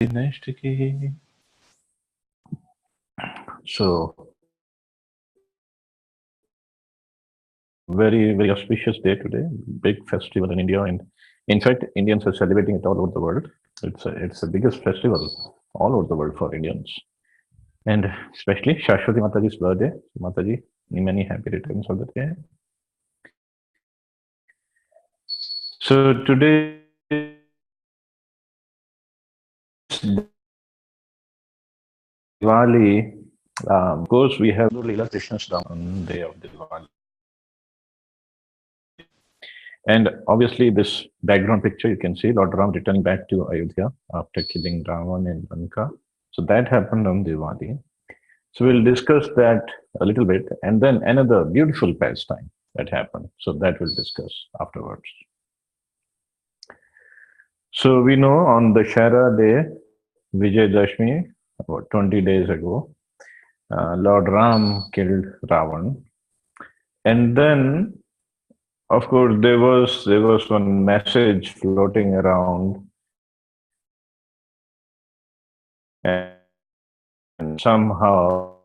Nice, Tiki. So, very auspicious day today. Big festival in India, and in fact, Indians are celebrating it all over the world. It's the biggest festival all over the world for Indians, and especially Shashwati Mataji's birthday. Mataji, many happy returns of the day. So today, Diwali. Of course, we have Leela Krishna's on day of Diwali. And obviously, this background picture you can see Lord Ram returning back to Ayodhya after killing Ravan in Lanka. So that happened on Diwali. So we'll discuss that a little bit, and then another beautiful pastime that happened. So that we'll discuss afterwards. So we know on the Shara day, Vijay Dashmi, about 20 days ago, Lord Ram killed Ravan, and then of course there was one message floating around, and somehow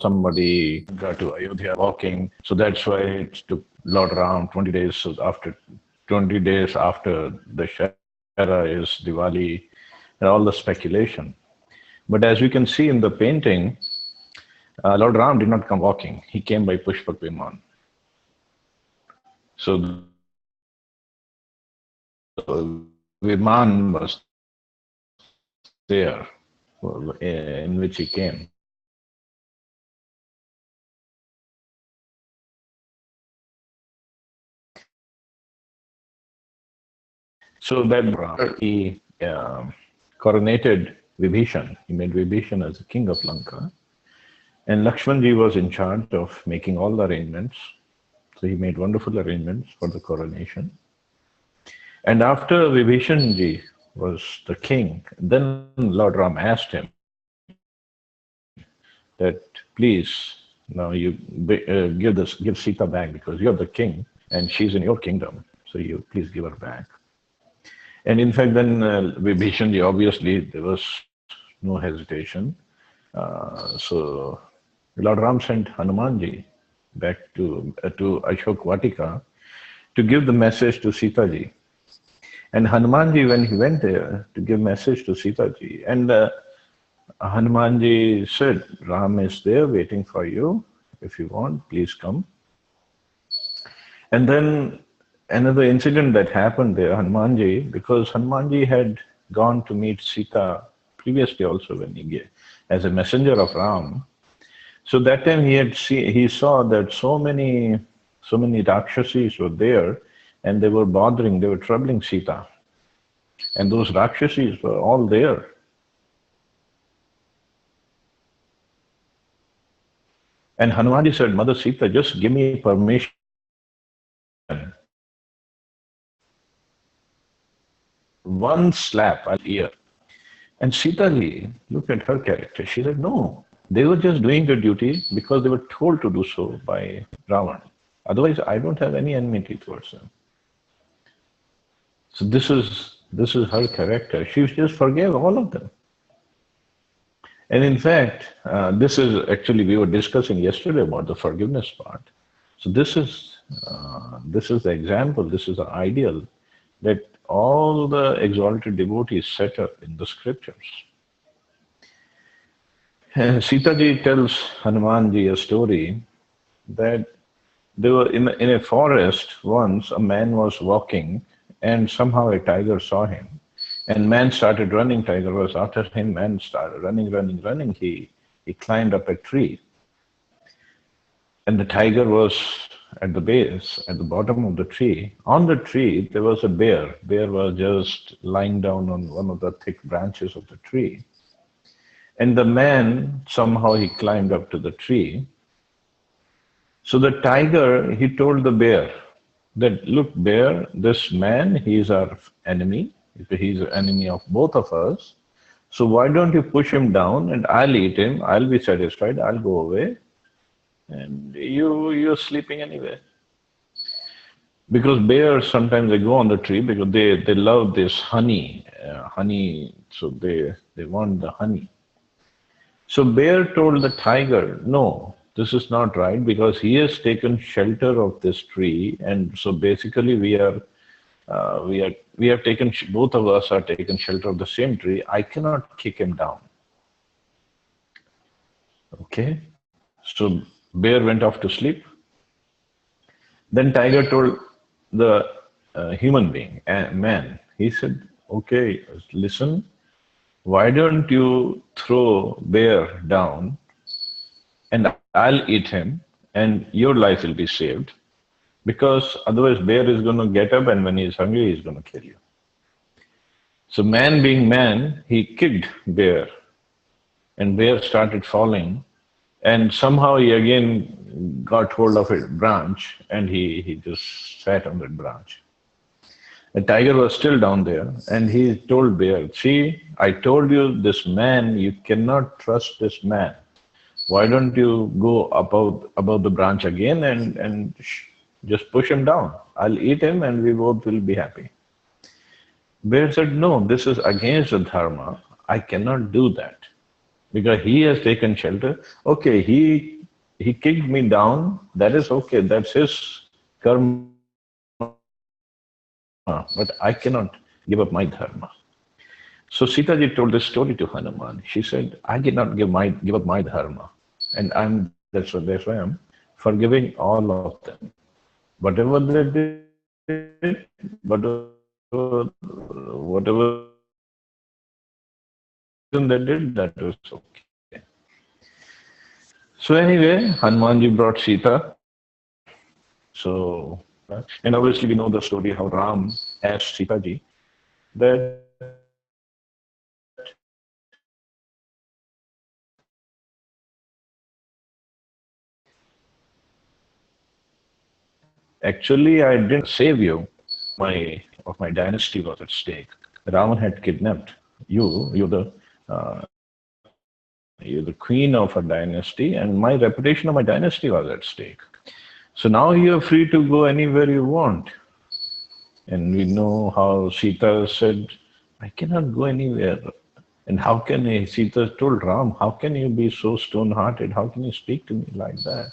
somebody got to Ayodhya walking. So that's why it took Lord Ram 20 days. So after 20 days after the Shara is Diwali, and all the speculation. But as we can see in the painting, Lord Ram did not come walking. He came by Pushpak Viman. So the Viman was there in which he came. So that he coronated Vibhishan. He made Vibhishan as the king of Lanka. And Lakshmanji was in charge of making all the arrangements. So he made wonderful arrangements for the coronation. And after Vibhishanji was the king, then Lord Ram asked him that please, now you give Sita back because you're the king and she's in your kingdom. So you please give her back. And in fact, then Vibhishanji, obviously, there was no hesitation. So Lord Ram sent Hanumanji back to Ashok Vatika to give the message to Sitaji. And Hanumanji, when he went there to give message to Sitaji, and Hanumanji said, Ram is there waiting for you. If you want, please come. And then another incident that happened there, Hanumanji, because Hanumanji had gone to meet Sita previously also when as a messenger of Ram. So that time he saw that so many Rakshasis were there, and they were troubling Sita. And those Rakshasis were all there. And Hanumanji said, Mother Sita, just give me permission. One slap I'll ear. And Sita ji, look at her character. She said, no, they were just doing their duty because they were told to do so by Ravan. Otherwise, I don't have any enmity towards them. So this is her character. She just forgave all of them. And in fact, this is actually, we were discussing yesterday about the forgiveness part. So this is the example, this is the ideal that all the exalted devotees set up in the scriptures. Sita ji tells Hanumanji a story that they were in a forest once. A man was walking, and somehow a tiger saw him. And man started running, tiger was after him, man started running. He climbed up a tree. And the tiger was at the base, at the bottom of the tree. On the tree, there was a bear. Bear was just lying down on one of the thick branches of the tree. And the man, somehow he climbed up to the tree. So the tiger, he told the bear that, look, bear, this man, he is our enemy. He's an enemy of both of us. So why don't you push him down and I'll eat him. I'll be satisfied. I'll go away. And you're sleeping anyway. Because bears sometimes they go on the tree because they love this honey, so they want the honey. So bear told the tiger, no, this is not right because he has taken shelter of this tree, and so basically we have taken both of us are taken shelter of the same tree. I cannot kick him down. Okay, so bear went off to sleep. Then tiger told the human being, man. He said, okay, listen. Why don't you throw bear down and I'll eat him and your life will be saved because otherwise bear is going to get up and when he's hungry, he's going to kill you. So man being man, he kicked bear and bear started falling and somehow he again got hold of a branch and he just sat on that branch. The tiger was still down there and he told bear, see, I told you this man, you cannot trust this man. Why don't you go above the branch again and just push him down? I'll eat him and we both will be happy. Bear said, no, this is against the dharma. I cannot do that because he has taken shelter. Okay, he kicked me down. That is okay. That's his karma. But I cannot give up my dharma. So Sita ji told this story to Hanuman. She said, I did not give up my dharma. And that's why I'm forgiving all of them. Whatever they did, whatever they did, that was okay. So anyway, Hanumanji brought Sita. So, and obviously we know the story how Ram asked Sita ji that actually I didn't save you. My dynasty was at stake. Ravan had kidnapped you. You're the queen of a dynasty, and my reputation of my dynasty was at stake. So now you're free to go anywhere you want. And we know how Sita said, I cannot go anywhere. And how can Sita told Ram, how can you be so stone-hearted? How can you speak to me like that?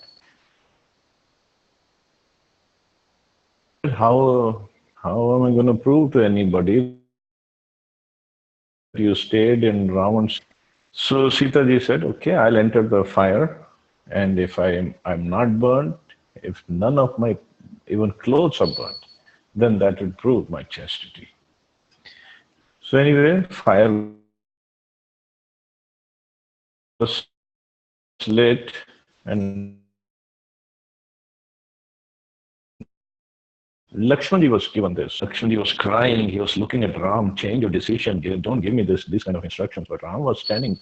How am I going to prove to anybody that you stayed in Ravan's? So Sita ji said, okay, I'll enter the fire. And if I'm not burnt, if none of my even clothes are burnt, then that will prove my chastity. So anyway, fire was lit and Lakshmanji was given this. Lakshmanji was crying. He was looking at Ram, change your decision. Don't give me these kind of instructions. But Ram was standing,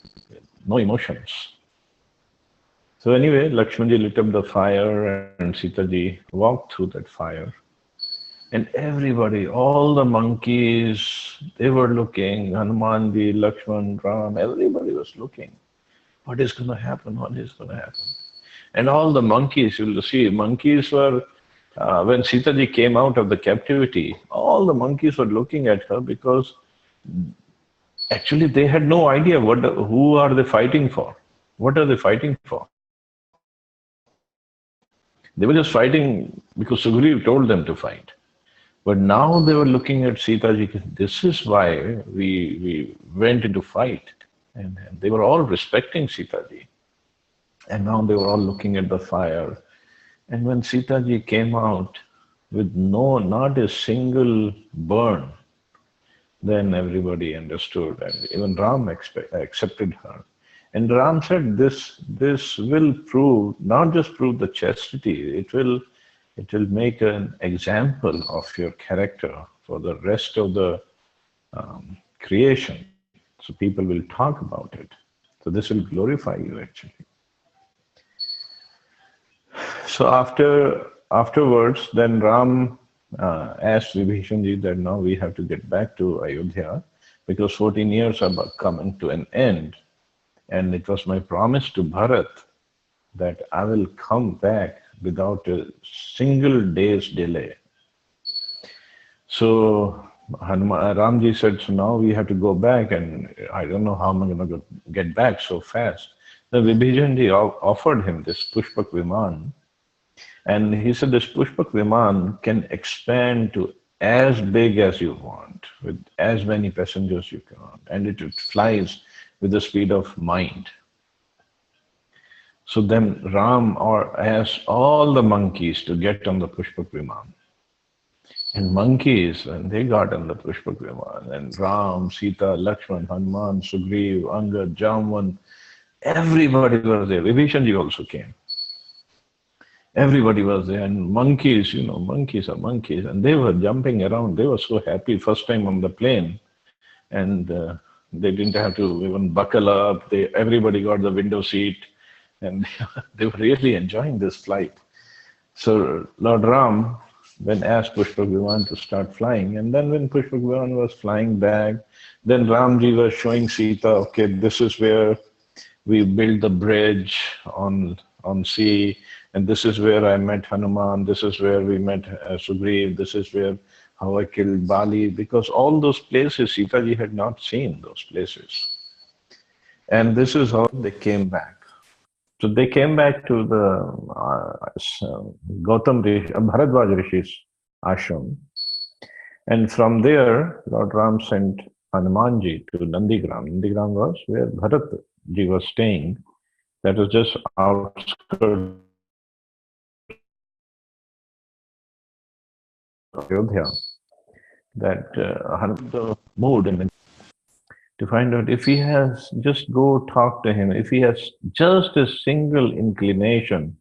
no emotions. So anyway, Lakshmanji lit up the fire and Sitaji walked through that fire. And everybody, all the monkeys, they were looking. Hanumanji, Lakshman, Ram, everybody was looking. What is going to happen? What is going to happen? And all the monkeys, you'll see, monkeys were, when Sita ji came out of the captivity, all the monkeys were looking at her because actually they had no idea who are they fighting for? What are they fighting for? They were just fighting because Sugriv told them to fight. But now they were looking at Sita ji, this is why we went into fight. And they were all respecting Sita ji. And now they were all looking at the fire. And when Sita ji came out with not a single burn, then everybody understood. And even Ram accepted her. And Ram said, this will prove, not just prove the chastity, it will make an example of your character for the rest of the creation. So people will talk about it. So this will glorify you actually. So afterwards, then Ram asked Vibhishanji that now we have to get back to Ayodhya because 14 years are coming to an end. And it was my promise to Bharat that I will come back without a single day's delay. So Ramji said, so now we have to go back, and I don't know how I'm going to get back so fast. The Vibhijanji offered him this Pushpak Viman, and he said this Pushpak Viman can expand to as big as you want, with as many passengers you want, and it flies with the speed of mind. So then Ram or asked all the monkeys to get on the Pushpak Viman. And monkeys, and they got on the Pushpak Viman. And Ram, Sita, Lakshman, Hanuman, Sugriv, Angad, Jamvan, everybody was there. Vibhishanji also came. Everybody was there. And monkeys, monkeys are monkeys. And they were jumping around. They were so happy first time on the plane. And they didn't have to even buckle up. Everybody got the window seat. And they were really enjoying this flight. So Lord Ram then asked Pushpak Viman to start flying. And then when Pushpak Viman was flying back, then Ramji was showing Sita, okay, this is where we built the bridge on sea, and this is where I met Hanuman, this is where we met Sugriv, this is where how I killed Bali, because all those places Sita ji had not seen those places. And this is how they came back. So they came back to the Gautam Rishi, Bharadwaj Rishi's ashram. And from there, Lord Ram sent Hanumanji to Nandigram. Nandigram was where Bharatji was staying. That was just outskirts of Ayodhya. That Hanuman moved and to find out if he has, just go talk to him. If he has just a single inclination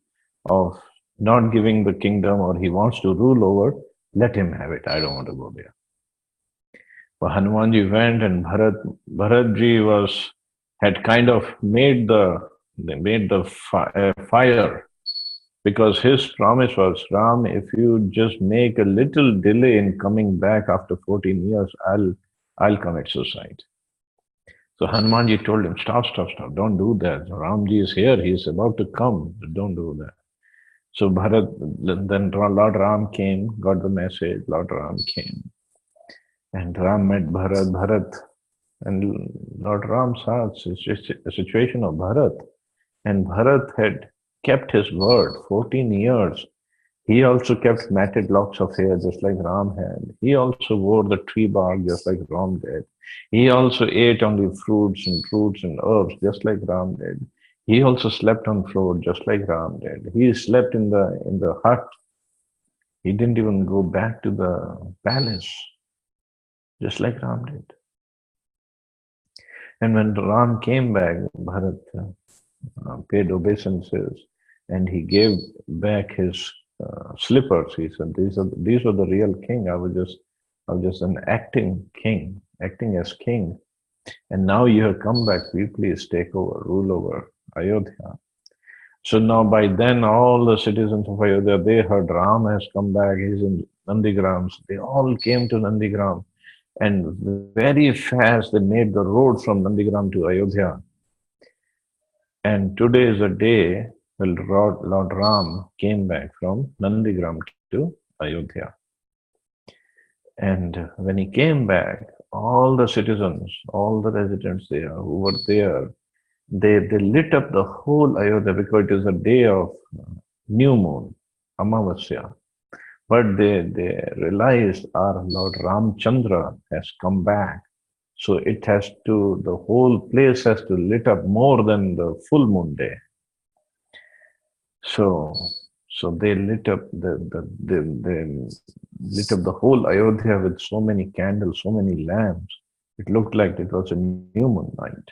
of not giving the kingdom or he wants to rule over, let him have it. I don't want to go there. But Hanumanji went, and Bharatji had kind of made the fire, because his promise was, Ram, if you just make a little delay in coming back after 14 years, I'll commit suicide. So Hanumanji told him, stop, don't do that. Ramji is here, he is about to come, don't do that. So then Lord Ram came, got the message, Lord Ram came. And Ram met Bharat, and Lord Ram saw a situation of Bharat. And Bharat had kept his word 14 years. He also kept matted locks of hair just like Ram had. He also wore the tree bark just like Ram did. He also ate only fruits and herbs just like Ram did. He also slept on floor just like Ram did. He slept in the hut. He didn't even go back to the palace just like Ram did. And when Ram came back, Bharat paid obeisances, and he gave back his slippers. He said, "These were the real king. I was just an acting king, acting as king. And now you have come back. Will you please take over, rule over Ayodhya?" So now by then, all the citizens of Ayodhya, they heard Ram has come back. He's in Nandigrams. They all came to Nandigram, and very fast they made the road from Nandigram to Ayodhya. And today is the day when Lord Ram came back from Nandigram to Ayodhya. And when he came back, all the citizens, all the residents there who were there, they lit up the whole Ayodhya, because it is a day of new moon, Amavasya. But they realized our Lord Ramchandra has come back. So the whole place has to lit up more than the full moon day. So they lit up they lit up the whole Ayodhya with so many candles, so many lamps. It looked like it was a new moon night.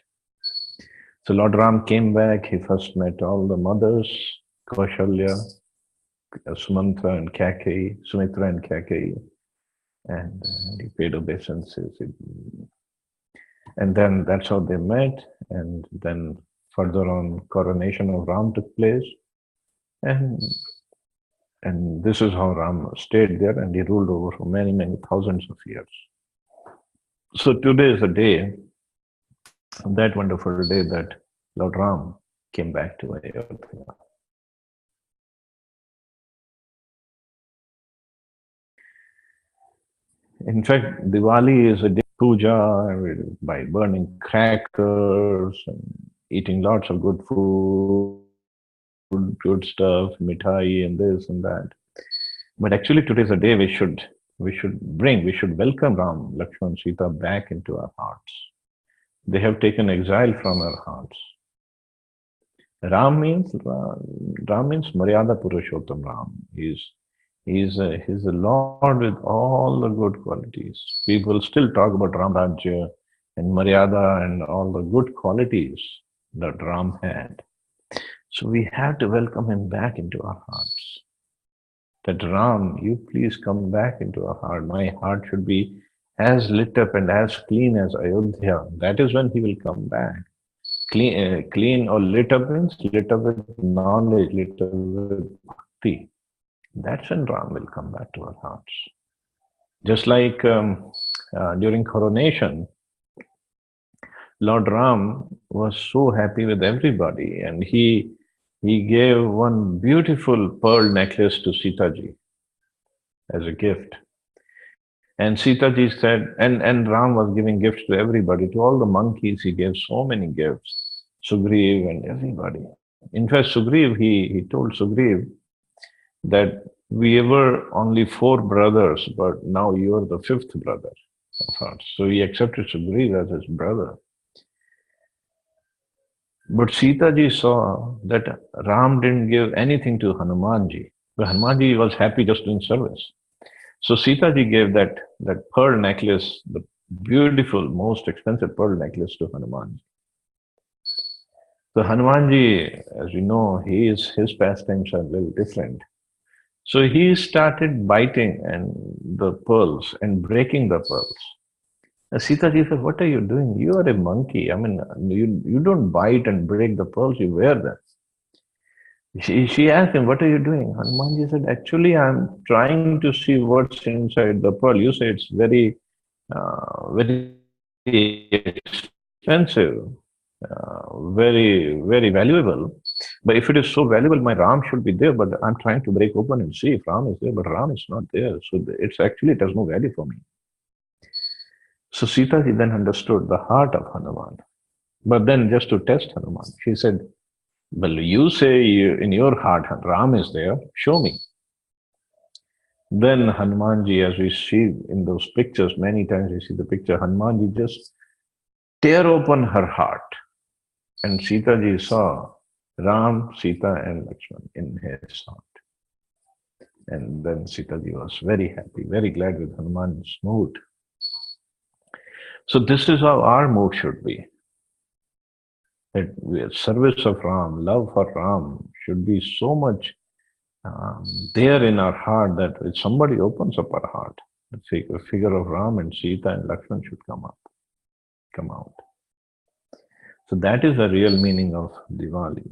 So Lord Ram came back. He first met all the mothers, Kaushalya, Sumitra and Kaikeyi, and he paid obeisances. And then that's how they met. And then further on, coronation of Ram took place. And this is how Ram stayed there, and he ruled over for many, many thousands of years. So today is a day, that wonderful day, that Lord Ram came back to Ayodhya. In fact, Diwali is a day puja by burning crackers and eating lots of good food, good stuff, mithai and this and that. But actually, today is a day we should welcome Ram, Lakshman, Sita back into our hearts. They have taken exile from our hearts. Ram means Maryada Purushottam Ram. He's a Lord with all the good qualities. People still talk about Ram Rajya and Maryada and all the good qualities that Ram had. So we have to welcome him back into our hearts. That Ram, you please come back into our heart. My heart should be as lit up and as clean as Ayodhya. That is when he will come back. Clean or lit up means lit up with knowledge, lit up with bhakti. That's when Ram will come back to our hearts. Just like during coronation, Lord Ram was so happy with everybody, and he gave one beautiful pearl necklace to Sita ji as a gift. And Sita ji said, and Ram was giving gifts to everybody, to all the monkeys. He gave so many gifts, Sugriv and everybody. In fact, Sugriv, he told Sugriv that we were only four brothers, but now you are the fifth brother of ours. So he accepted Sugriv as his brother. But Sita ji saw that Ram didn't give anything to Hanumanji. But Hanumanji was happy just doing service. So Sita ji gave that pearl necklace, the beautiful, most expensive pearl necklace to Hanumanji. So Hanumanji, as you know, his pastimes are a little different. So he started biting and the pearls and breaking the pearls. And Sita ji said, "What are you doing? You are a monkey. I mean, you don't bite and break the pearls, you wear them." She asked him, "What are you doing?" Hanumanji said, "Actually, I'm trying to see what's inside the pearl. You say it's very expensive, very valuable. But if it is so valuable, my Ram should be there. But I'm trying to break open and see if Ram is there, but Ram is not there. So it has no value for me." So Sita ji then understood the heart of Hanuman. But then just to test Hanuman, she said, "Well, you say in your heart Ram is there, show me." Then Hanumanji, as we see in those pictures, many times we see the picture, Hanumanji just tear open her heart. And Sita ji saw Ram, Sita, and Lakshman in his heart. And then Sita ji was very happy, very glad with Hanuman's mood. So this is how our mood should be. That service of Ram, love for Ram should be so much there in our heart that if somebody opens up our heart, the figure of Ram and Sita and Lakshman should come out. So that is the real meaning of Diwali.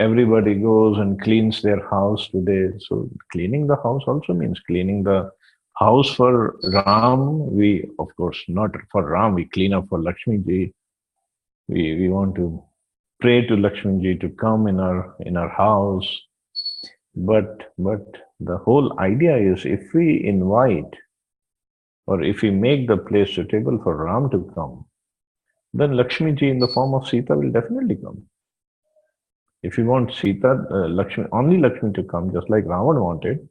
Everybody goes and cleans their house today. So cleaning the house also means cleaning the house for Ram. We, of course, not for Ram, we clean up for Lakshmi ji. We want to pray to Lakshmi ji to come in our house. But the whole idea is if we invite or if we make the place suitable for Ram to come, then Lakshmi ji in the form of Sita will definitely come. If you want only Lakshmi to come, just like Ravan wanted,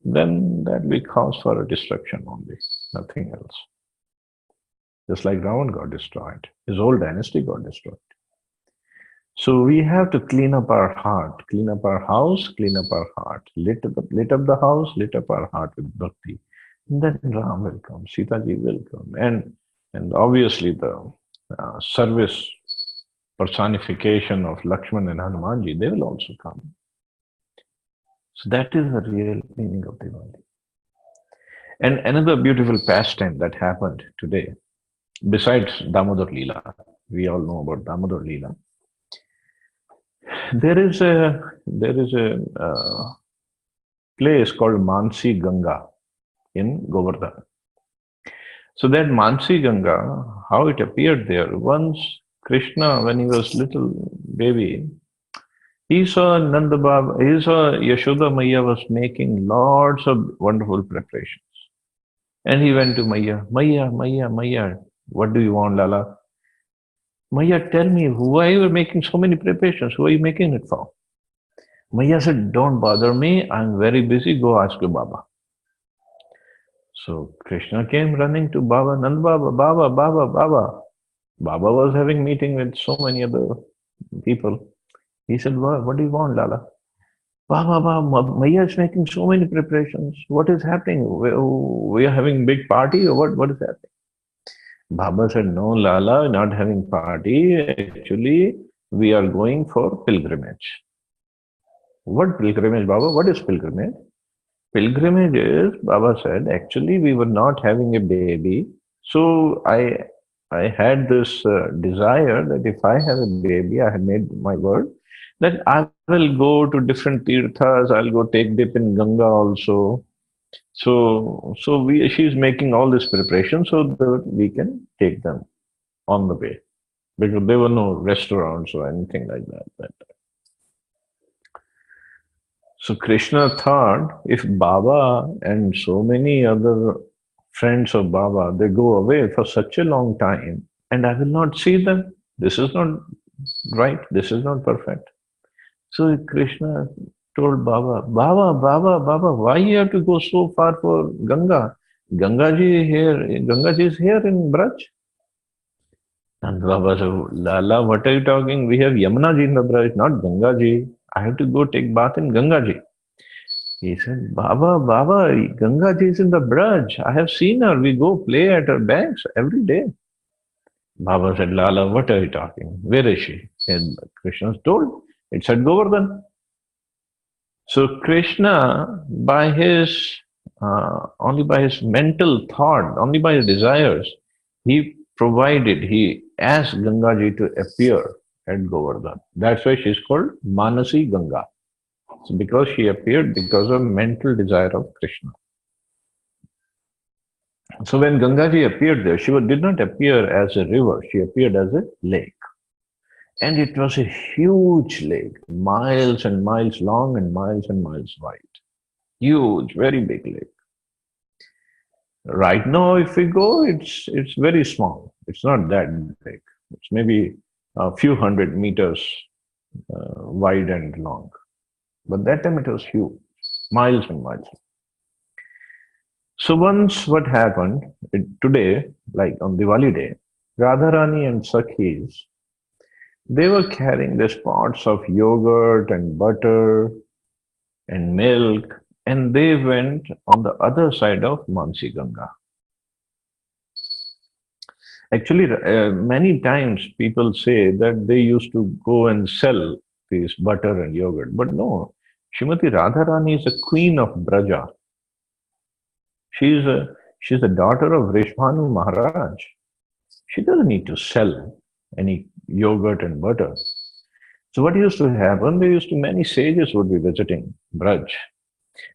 then that will cause for a destruction only, nothing else. Just like Ravan got destroyed, his whole dynasty got destroyed. So we have to clean up our heart, clean up our house, clean up our heart, lit up the house, lit up our heart with bhakti. And then Ram will come, Sita ji will come, and obviously the service personification of Lakshman and Hanumanji, they will also come. So that is the real meaning of Diwali. And another beautiful pastime that happened today, besides Damodar Leela, we all know about Damodar Leela. There is a place called Mansi Ganga in Govardhan. So that Mansi Ganga, how it appeared there, once Krishna, when he was little baby, he saw Yashoda Maya was making lots of wonderful preparations. And he went to Maya. Maya, what do you want, Lala? Maya, tell me, why you are making so many preparations? Who are you making it for? Maya said, don't bother me. I'm very busy. Go ask your Baba. So Krishna came running to Baba, Nand Baba, Baba. Baba was having meeting with so many other people. He said, what do you want, Lala? Baba, Maya is making so many preparations. What is happening? We are having big party or what is happening? Baba said, no, Lala, not having party. Actually, we are going for pilgrimage. What pilgrimage, Baba? What is pilgrimage? Pilgrimage is, Baba said, actually, we were not having a baby. So I had this desire that if I have a baby, I had made my word, that I will go to different tirthas, I'll go take dip in Ganga also. So she's making all this preparation so that we can take them on the way. Because there were no restaurants or anything like that. So Krishna thought if Baba and so many other friends of Baba, they go away for such a long time and I will not see them, this is not right, this is not perfect. So Krishna told Baba, why you have to go so far for Ganga? Ganga ji is here in Braj. And Baba said, Lala, what are you talking? We have Yamuna ji in the Braj, not Ganga ji. I have to go take bath in Ganga ji. He said, Baba, Ganga ji is in the Braj. I have seen her. We go play at her banks every day. Baba said, Lala, what are you talking? Where is she? And Krishna told, it's at Govardhan. So Krishna, by his only by his mental thought, only by his desires, he asked Gangaji to appear at Govardhan. That's why she's called Manasi Ganga. So because she appeared because of mental desire of Krishna. So when Gangaji appeared there, did not appear as a river, she appeared as a lake. And it was a huge lake, miles and miles long and miles wide. Huge, very big lake. Right now, if we go, it's very small. It's not that big. It's maybe a few hundred meters wide and long. But that time it was huge, miles and miles. So once what happened today, like on Diwali day, Radharani and Sakhis, they were carrying these pots of yogurt and butter and milk, and they went on the other side of Mansi Ganga. Actually, many times people say that they used to go and sell these butter and yogurt, but no, Shrimati Radharani is a queen of Braja. She's a she's the daughter of Rishbhanu Maharaj. She doesn't need to sell any yogurt and butter. So what used to happen? Many sages would be visiting Braj,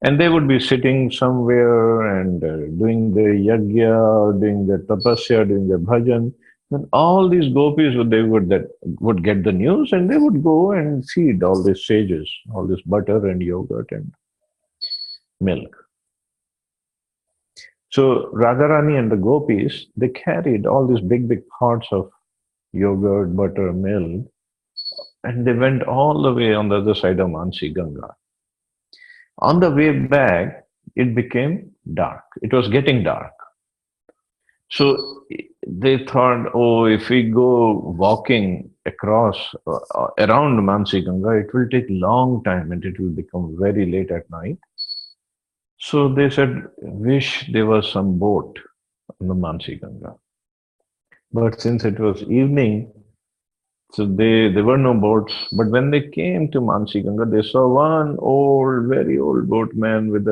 and they would be sitting somewhere and doing the yajna, doing the tapasya, doing the bhajan. Then all these gopis would get the news, and they would go and feed all these sages, all this butter and yogurt and milk. So Radharani and the gopis, they carried all these big pots of yogurt, butter, milk, and they went all the way on the other side of Mansi Ganga. On the way back, it became dark. It was getting dark. So they thought, oh, if we go walking across around Mansi Ganga, it will take long time and it will become very late at night. So they said, wish there was some boat on the Mansi Ganga. But since it was evening, so there were no boats. But when they came to Mansi Ganga, they saw one old, very old boatman with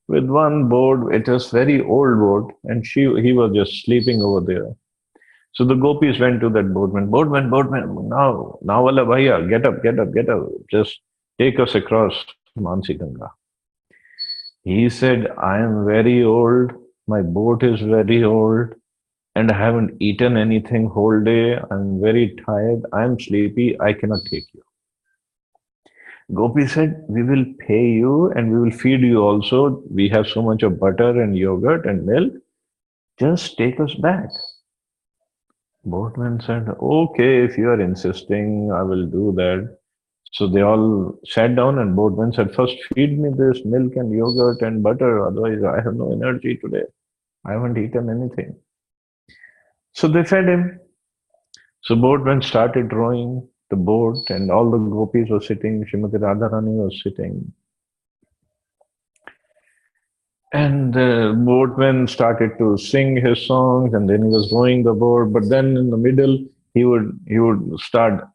one boat. It was very old boat, and he was just sleeping over there. So the gopis went to that boatman. Now, wala bhaiya, get up. Just take us across Mansi Ganga. He said, I am very old. My boat is very old. And I haven't eaten anything whole day. I'm very tired. I'm sleepy. I cannot take you. Gopi said, we will pay you and we will feed you also. We have so much of butter and yogurt and milk. Just take us back. Boatman said, okay, if you are insisting, I will do that. So they all sat down and Boatman said, first feed me this milk and yogurt and butter, otherwise I have no energy today. I haven't eaten anything. So they fed him. So Boatman started rowing the boat and all the gopis were sitting, Srimati Radharani was sitting. And the boatman started to sing his songs, and then he was rowing the boat. But then in the middle, he would start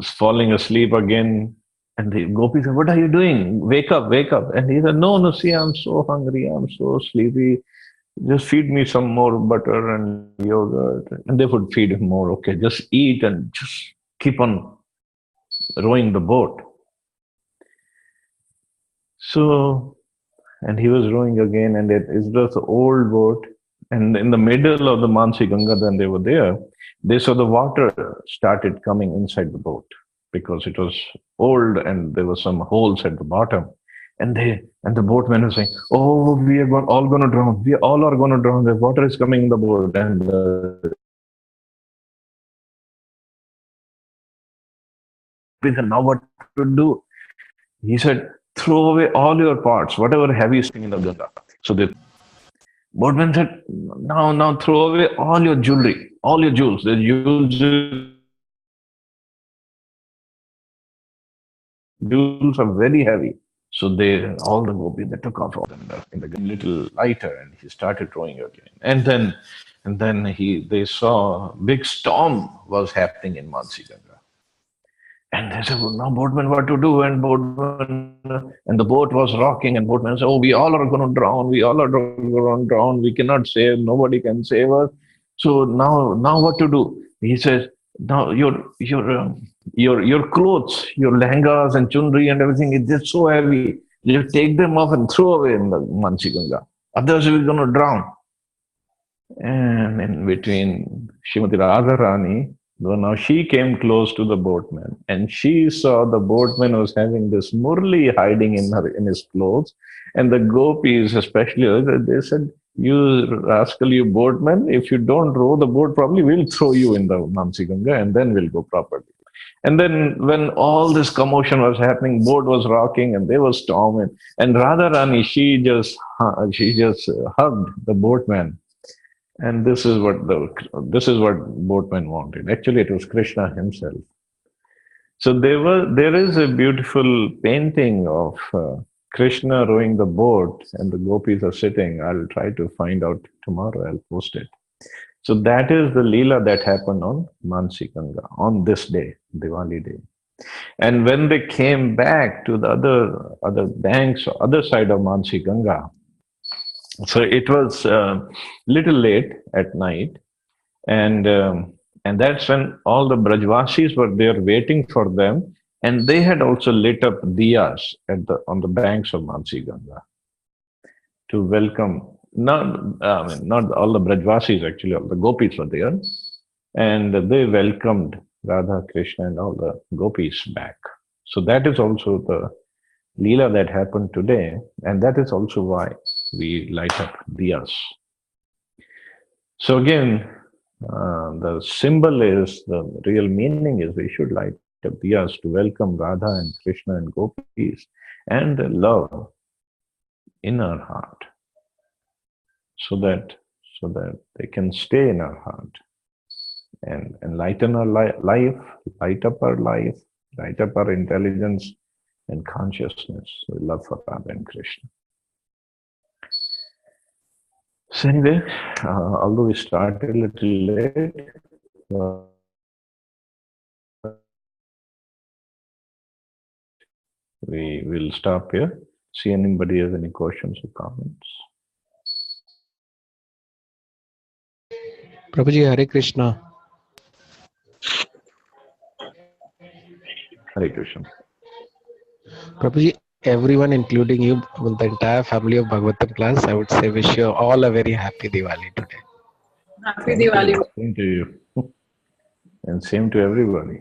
falling asleep again. And the gopi said, "What are you doing? Wake up, wake up!" And he said, "No, no, see, I'm so hungry, I'm so sleepy. Just feed me some more butter and yogurt." And they would feed him more. Okay, just eat and just keep on rowing the boat. So and he was rowing again, and it was an old boat. And in the middle of the Mansi Ganga, when they were there, they saw the water started coming inside the boat because it was old and there were some holes at the bottom. And the boatmen were saying, "Oh, we are all going to drown. We all are going to drown. The water is coming in the boat." And we said, "Now what to do?" He said, "Throw away all your parts, whatever heavy is in the Ganga." So they Boatman said, now throw away all your jewelry, all your jewels. The jewels are very heavy. So all the gopis, they took off all in the little lighter, and he started rowing again. And then they saw a big storm was happening in Mansi Ganga. And they said, "Well, now boatman, what to do?" And the boat was rocking, and boatman said, "Oh, we all are going to drown. We all are going to drown. We cannot save. Nobody can save us. So now what to do?" He says, "Now your clothes, your lehengas and chundri and everything is just so heavy. You take them off and throw away in the Mansi Ganga. Otherwise, we're going to drown." And in between, Srimati Radharani, though now she came close to the boatman, and she saw the boatman was having this murli hiding in his clothes, and the gopis, especially, they said, "You rascal, you boatman! If you don't row the boat properly, we'll throw you in the Mansi Ganga, and then we'll go properly." And then, when all this commotion was happening, boat was rocking, and they were storming, and Radharani, she just hugged the boatman, and this is what boatman wanted. Actually, it was Krishna himself. So there is a beautiful painting of Krishna rowing the boat, and the gopis are sitting. I'll try to find out tomorrow. I'll post it. So that is the Leela that happened on Mansi Ganga on this day, Diwali day. And when they came back to the other banks, other side of Mansi Ganga, so it was little late at night, and that's when all the Brajvasis were there waiting for them, and they had also lit up diyas on the banks of Mansi Ganga to welcome. Not all the Brajvasis, actually, all the gopis were there, and they welcomed Radha, Krishna, and all the gopis back. So that is also the Leela that happened today, and that is also why we light up diyas. So again, the symbol is, the real meaning is, we should light up diyas to welcome Radha and Krishna and gopis and the love in our heart, so that they can stay in our heart and lighten our life, light up our life, light up our intelligence and consciousness with love for Radha and Krishna. So anyway, although we started a little late, we will stop here. See anybody has any questions or comments. Prabhuji, Hare Krishna. Hare Krishna. Prabhuji, everyone, including you, the entire family of Bhagavatam class, I would say wish you all a very happy Diwali today. Happy Diwali. Same to you. And same to everybody.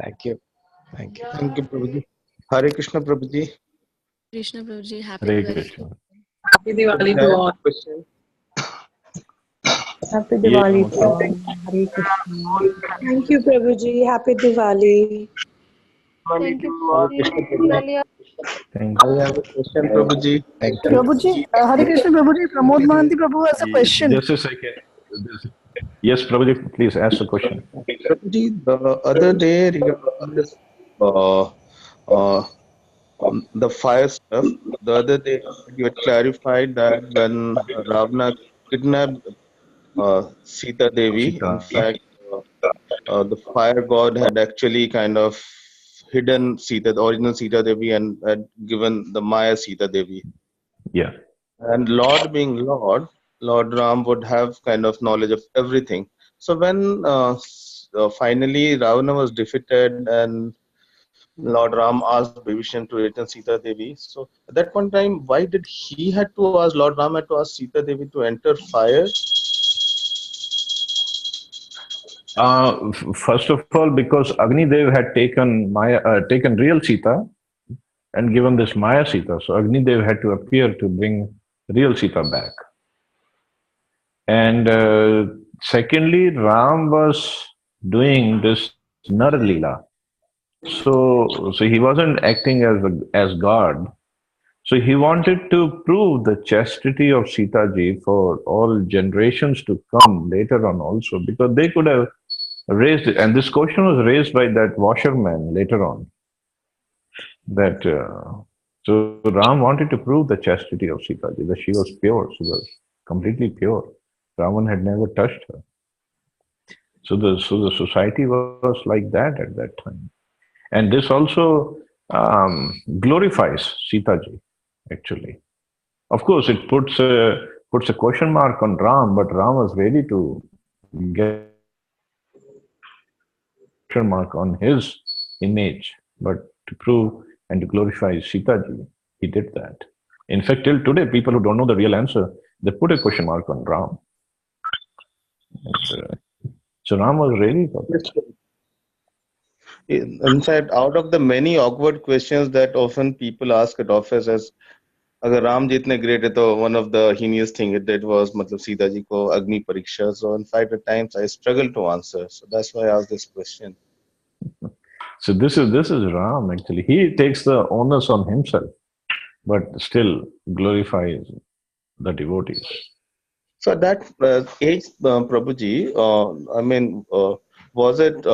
Thank you. Thank you. Thank you, Prabhuji. Hare Krishna, Prabhuji. Krishna Prabhuji, happy Hare Diwali. Krishna. Happy Diwali to all. Question. Happy Yes, Diwali to Muthu. all. Hare Krishna. Thank you, Prabhuji. Happy Diwali. Diwali Thank you, to Hare Prabhuji. Krishna Happy Prabhuji. Diwali. Thank I have a question, Thank, Prabhuji. thank you. Prabhuji, Hare Krishna Prabhuji, Pramod Mahanti Prabhu has a question. Just a second. Yes, Prabhuji, please ask the question. Prabhuji, the other day regarding this, uh, uh, the fire stuff, the other day you had clarified that when Ravana kidnapped Sita Devi, in Sita. fact, the fire god had actually kind of hidden Sita, the original Sita Devi, and had given the Maya Sita Devi. Yeah. And Lord being Lord, Lord Ram would have kind of knowledge of everything. So when finally Ravana was defeated and Lord Ram asked Bibhishan to return Sita Devi, so at that point in time, why did he had to ask, Lord Ram had to ask Sita Devi to enter fire? First of all, because Agni Dev had taken real Sita and given this Maya Sita, so Agni Dev had to appear to bring real Sita back. And secondly, Ram was doing this Nar Leela. So he wasn't acting as God. So he wanted to prove the chastity of Sita ji for all generations to come later on also, because they could have raised it. And this question was raised by that washerman later on. That so Ram wanted to prove the chastity of Sita ji, that she was pure, she was completely pure. Ravan had never touched her. So the society was like that at that time. And this also glorifies Sita ji, actually. Of course, it puts a question mark on Ram, but Ram was ready to get a question mark on his image, but to prove and to glorify Sita ji, he did that. In fact, till today, people who don't know the real answer, they put a question mark on Ram. And, so Ram was ready for that. In fact, out of the many awkward questions that often people ask at office as अगर राम जितने great है तो one of the heinous thing it did was मतलब सीता जी को अग्नि परीक्षा. So in fact at times I struggle to answer, so that's why I asked this question. So this is Ram actually. He takes the onus on himself, but still glorifies the devotees. So at that age, Prabhuji, I mean, was it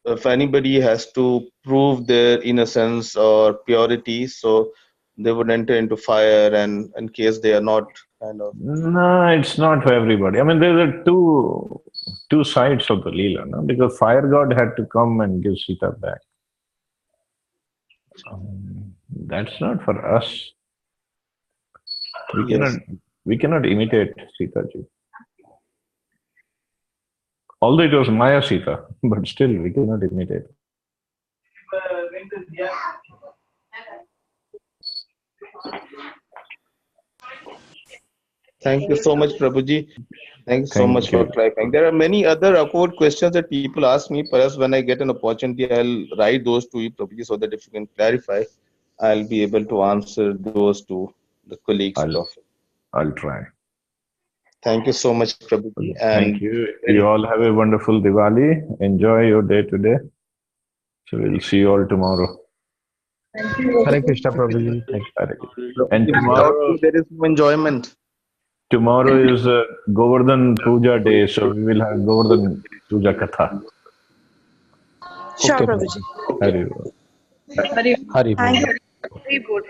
if anybody has to prove their innocence or purity, so they would enter into fire, and in case they are not kind of. No, it's not for everybody. I mean, there are two sides of the Leela, no? Because fire god had to come and give Sita back. That's not for us. We Yes. cannot imitate Sita ji. Although it was Maya Sita, but still we cannot imitate. Thank you so much, Prabhuji. Thanks so much Thank for you. clarifying. There are many other awkward questions that people ask me. Perhaps when I get an opportunity, I'll write those to you, Prabhuji, so that if you can clarify, I'll be able to answer those to the colleagues at I'll office. I'll try. Thank you so much, Prabhuji. Thank And you. You all have a wonderful Diwali. Enjoy your day today. So we'll see you all tomorrow. Hare Krishna Prabhuji. Thank you. And Prabhuji, without you, there is no enjoyment. tomorrow is Govardhan Puja day, so we will have Govardhan Puja Katha. Sure, Okay, Prabhuji. Hari Bol. Hare Hari Thank Bol. you. Hare Bol.